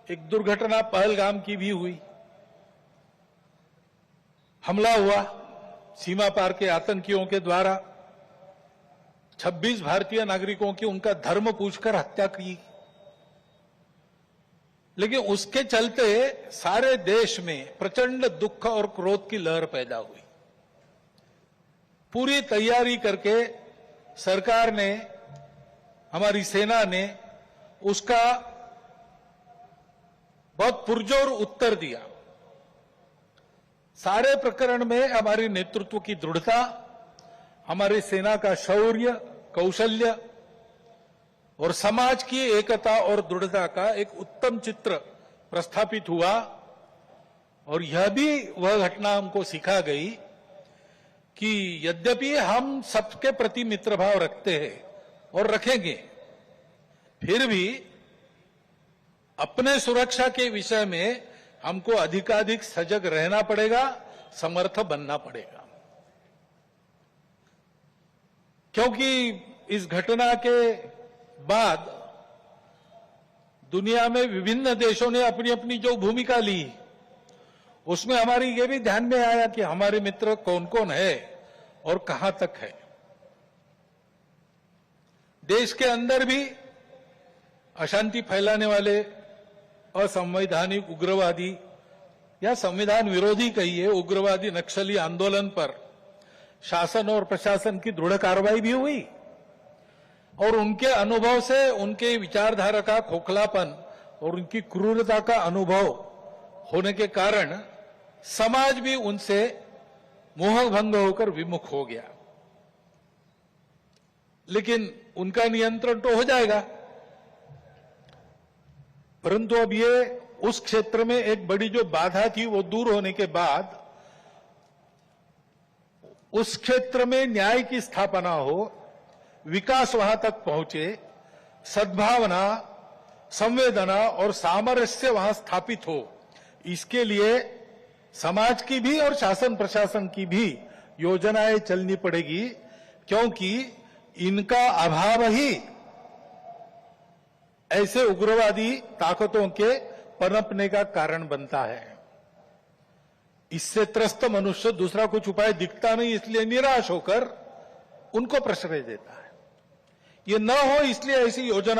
एक दुर्घटना पहलगाम की भी हुई, हमला हुआ सीमा पार के आतंकियों के द्वारा, 26 भारतीय नागरिकों की उनका धर्म पूछकर हत्या की। लेकिन उसके चलते सारे देश में प्रचंड दुख और क्रोध की लहर पैदा हुई। पूरी तैयारी करके सरकार ने, हमारी सेना ने उसका बहुत पुरजोर उत्तर दिया। सारे प्रकरण में हमारी नेतृत्व की दृढ़ता, हमारी सेना का शौर्य, कौशल्य और समाज की एकता और दृढ़ता का एक उत्तम चित्र प्रस्थापित हुआ। और यह भी वह घटना हमको सिखा गई कि यद्यपि हम सबके प्रति मित्रभाव रखते हैं और रखेंगे, फिर भी अपने सुरक्षा के विषय में हमको अधिकाधिक सजग रहना पड़ेगा, समर्थ बनना पड़ेगा। क्योंकि इस घटना के बाद दुनिया में विभिन्न देशों ने अपनी अपनी जो भूमिका ली, उसमें हमारी ये भी ध्यान में आया कि हमारे मित्र कौन कौन है और कहां तक है। देश के अंदर भी अशांति फैलाने वाले असंवैधानिक उग्रवादी या संविधान विरोधी कहिए उग्रवादी नक्सली आंदोलन पर शासन और प्रशासन की दृढ़ कार्रवाई भी हुई। और उनके अनुभव से, उनके विचारधारा का खोखलापन और उनकी क्रूरता का अनुभव होने के कारण समाज भी उनसे मोहभंग होकर विमुख हो गया। लेकिन उनका नियंत्रण तो हो जाएगा, परंतु अब ये उस क्षेत्र में एक बड़ी जो बाधा थी वो दूर होने के बाद उस क्षेत्र में न्याय की स्थापना हो, विकास वहां तक पहुंचे, सद्भावना, संवेदना और सामरस्य वहां स्थापित हो, इसके लिए समाज की भी और शासन प्रशासन की भी योजनाएं चलनी पड़ेगी। क्योंकि इनका अभाव ही ऐसे उग्रवादी ताकतों के पनपने का कारण बनता है। इससे त्रस्त मनुष्य दूसरा कुछ उपाय दिखता नहीं, इसलिए निराश होकर उनको प्रश्रय देता है। ये न हो इसलिए ऐसी योजना